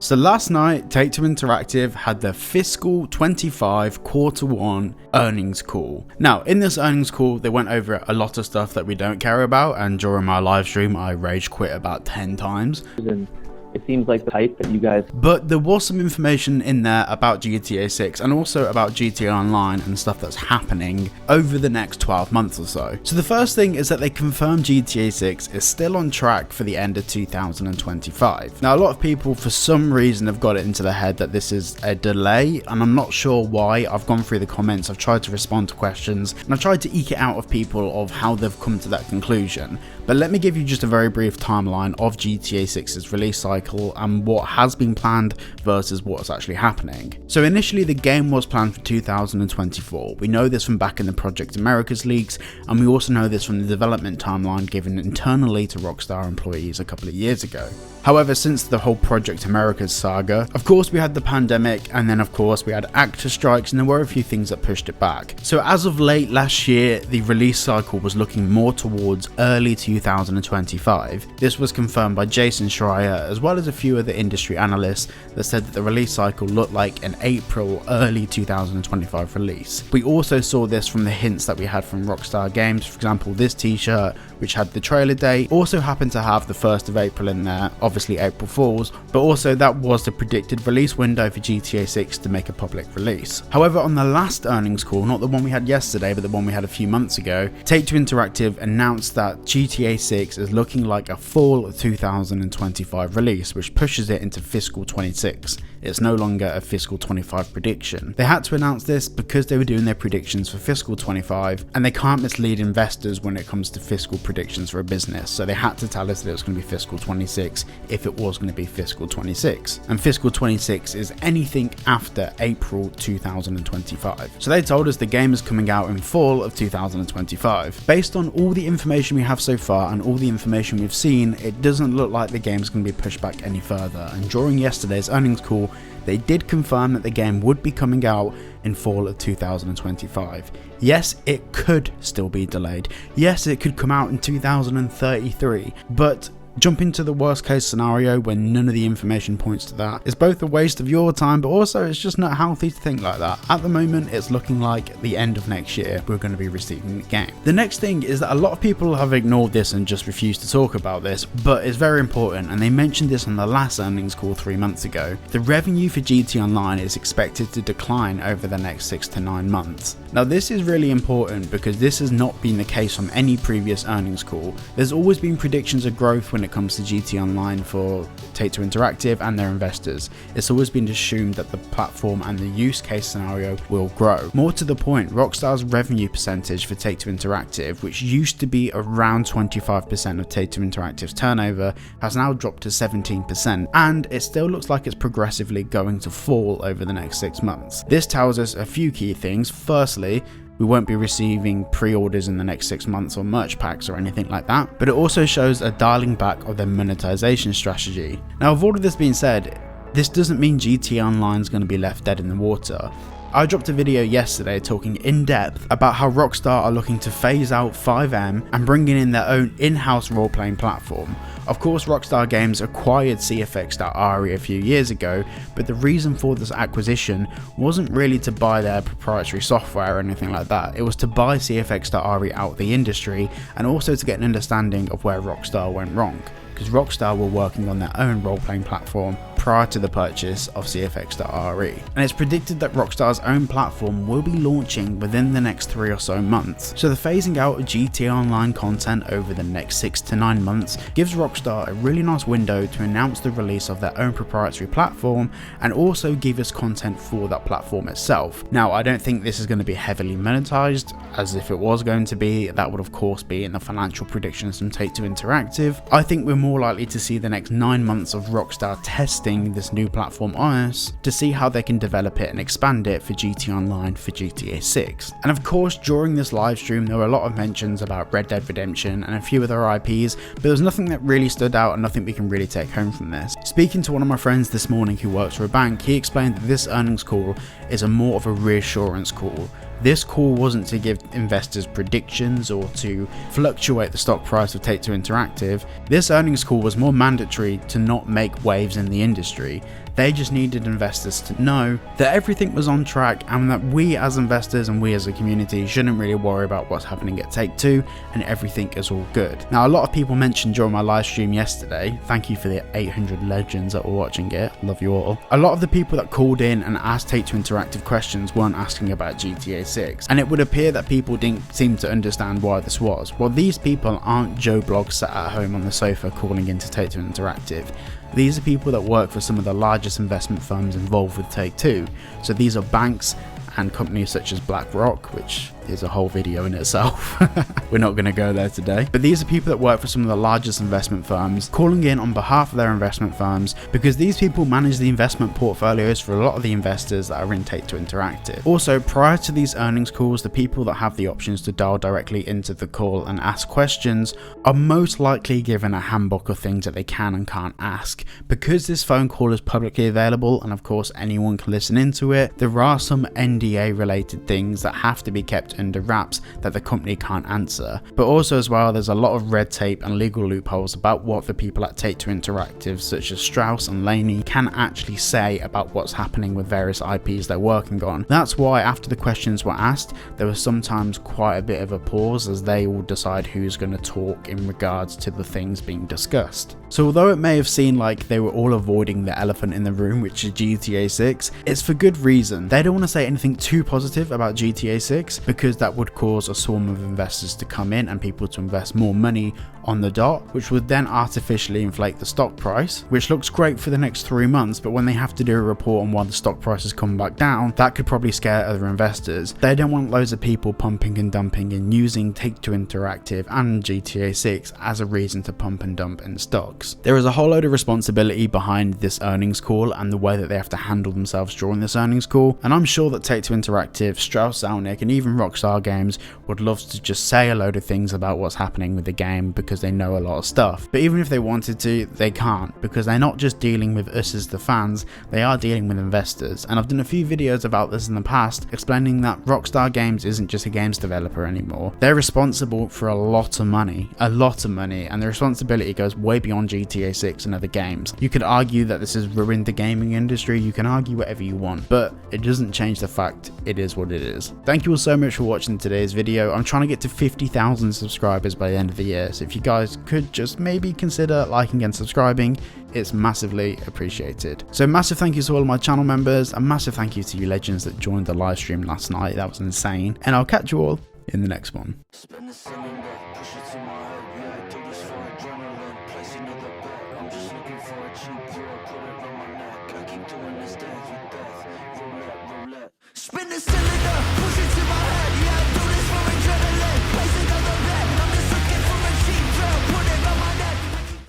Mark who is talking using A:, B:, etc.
A: So last night, Take-Two Interactive had their fiscal 25 quarter one earnings call. Now, in this earnings call, they went over a lot of stuff that we don't care about, and during my live stream, I rage quit about 10 times.
B: It seems like the hype that you guys...
A: But there was some information in there about GTA 6 and also about GTA Online and stuff that's happening over the next 12 months or so. So the first thing is that they confirmed GTA 6 is still on track for the end of 2025. Now, a lot of people for some reason have got it into their head that this is a delay, and I'm not sure why. I've gone through the comments, I've tried to respond to questions, and I've tried to eke it out of people of how they've come to that conclusion. But let me give you just a very brief timeline of GTA 6's release cycle and what has been planned versus what's actually happening. So initially the game was planned for 2024. We know this from back in the Project Americas leaks, and we also know this from the development timeline given internally to Rockstar employees a couple of years ago. However, since the whole Project Americas saga, of course we had the pandemic, and then of course we had actor strikes, and there were a few things that pushed it back. So as of late last year, the release cycle was looking more towards early 2025. This was confirmed by Jason Schreier as well as a few other industry analysts that said that the release cycle looked like an April, early 2025 release. We also saw this from the hints that we had from Rockstar Games. For example, this t-shirt, which had the trailer date, also happened to have the 1st of April in there, obviously April Fools, but also that was the predicted release window for GTA 6 to make a public release. However, on the last earnings call, not the one we had yesterday, but the one we had a few months ago, Take-Two Interactive announced that GTA 6 is looking like a fall 2025 release, which pushes it into fiscal 26. It's no longer a fiscal 25 prediction. They had to announce this because they were doing their predictions for fiscal 25, and they can't mislead investors when it comes to fiscal predictions for a business, so they had to tell us that it was going to be fiscal 26 if it was going to be fiscal 26, and fiscal 26 is anything after April 2025. So they told us the game is coming out in fall of 2025. Based on all the information we have so far and all the information we've seen, it doesn't look like the game's going to be pushed back any further, and during yesterday's earnings call they did confirm that the game would be coming out in fall of 2025. Yes, it could still be delayed. Yes, it could come out in 2033, but jumping to the worst case scenario when none of the information points to that is both a waste of your time, but also it's just not healthy to think like that. At the moment, it's looking like the end of next year we're going to be receiving the game. The next thing is that a lot of people have ignored this and just refused to talk about this, but it's very important, and they mentioned this on the last earnings call 3 months ago. The revenue for GT Online is expected to decline over the next 6 to 9 months. Now this is really important because this has not been the case from any previous earnings call. There's always been predictions of growth when it comes to GT Online for Take-Two Interactive and their investors. It's always been assumed that the platform and the use case scenario will grow. More to the point, Rockstar's revenue percentage for Take-Two Interactive, which used to be around 25% of Take-Two Interactive's turnover, has now dropped to 17%, and it still looks like it's progressively going to fall over the next 6 months. This tells us a few key things. Firstly, we won't be receiving pre-orders in the next 6 months or merch packs or anything like that, but it also shows a dialing back of their monetization strategy. Now, with all of this being said, this doesn't mean GT Online is going to be left dead in the water. I dropped a video yesterday talking in depth about how Rockstar are looking to phase out 5M and bringing in their own in-house role-playing platform. Of course, Rockstar Games acquired CFX.RE a few years ago, but the reason for this acquisition wasn't really to buy their proprietary software or anything like that. It was to buy CFX.RE out of the industry and also to get an understanding of where Rockstar went wrong, because Rockstar were working on their own role-playing platform prior to the purchase of CFX.RE. And it's predicted that Rockstar's own platform will be launching within the next 3 or so months. So the phasing out of GT Online content over the next 6 to 9 months gives Rockstar a really nice window to announce the release of their own proprietary platform and also give us content for that platform itself. Now, I don't think this is going to be heavily monetized, as if it was going to be, that would of course be in the financial predictions from Take-Two Interactive. I think we're more likely to see the next 9 months of Rockstar testing this new platform on us to see how they can develop it and expand it for GT Online for GTA 6. And of course, during this live stream there were a lot of mentions about Red Dead Redemption and a few other IPs, but there was nothing that really stood out and nothing we can really take home from this. Speaking to one of my friends this morning who works for a bank, he explained that this earnings call is more of a reassurance call. This call wasn't to give investors predictions or to fluctuate the stock price of Take-Two Interactive. This earnings call was more mandatory to not make waves in the industry. They just needed investors to know that everything was on track and that we as investors and we as a community shouldn't really worry about what's happening at Take-Two and everything is all good. Now, a lot of people mentioned during my live stream yesterday, thank you for the 800 legends that were watching it, love you all. A lot of the people that called in and asked Take-Two Interactive questions weren't asking about GTA 6, and it would appear that people didn't seem to understand why this was. Well, these people aren't Joe Blogs sat at home on the sofa calling into Take-Two Interactive. These are people that work for some of the largest investment firms involved with Take-Two. So these are banks and companies such as BlackRock, which is a whole video in itself. We're not going to go there today. But these are people that work for some of the largest investment firms, calling in on behalf of their investment firms, because these people manage the investment portfolios for a lot of the investors that are in Take-Two Interactive. Also, prior to these earnings calls, the people that have the options to dial directly into the call and ask questions are most likely given a handbook of things that they can and can't ask. Because this phone call is publicly available, and of course anyone can listen into it, there are some NDA related things that have to be kept under wraps that the company can't answer. But also as well, there's a lot of red tape and legal loopholes about what the people at Take-Two Interactive such as Strauss and Laney can actually say about what's happening with various IPs they're working on. That's why after the questions were asked, there was sometimes quite a bit of a pause as they all decide who's going to talk in regards to the things being discussed. So although it may have seemed like they were all avoiding the elephant in the room, which is GTA 6, it's for good reason. They don't want to say anything too positive about GTA 6 because that would cause a swarm of investors to come in and people to invest more money on the dot, which would then artificially inflate the stock price, which looks great for the next 3 months, but when they have to do a report on why the stock price has come back down, that could probably scare other investors. They don't want loads of people pumping and dumping and using Take-Two Interactive and GTA 6 as a reason to pump and dump in stocks. There is a whole load of responsibility behind this earnings call and the way that they have to handle themselves during this earnings call, and I'm sure that Take-Two Interactive, Strauss Zelnick and even Rockstar Games would love to just say a load of things about what's happening with the game because they know a lot of stuff. But even if they wanted to, they can't, because they're not just dealing with us as the fans, they are dealing with investors. And I've done a few videos about this in the past explaining that Rockstar Games isn't just a games developer anymore. They're responsible for a lot of money, and the responsibility goes way beyond GTA 6 and other games. You could argue that this has ruined the gaming industry, you can argue whatever you want, but it doesn't change the fact it is what it is. Thank you all so much for watching today's video. I'm trying to get to 50,000 subscribers by the end of the year, so if you guys could just maybe consider liking and subscribing, it's massively appreciated. So massive thank you to all of my channel members, a massive thank you to you legends that joined the live stream last night, that was insane, and I'll catch you all in the next one.
C: I'm just looking for a cheap girl, put it on my neck. I keep doing this dance.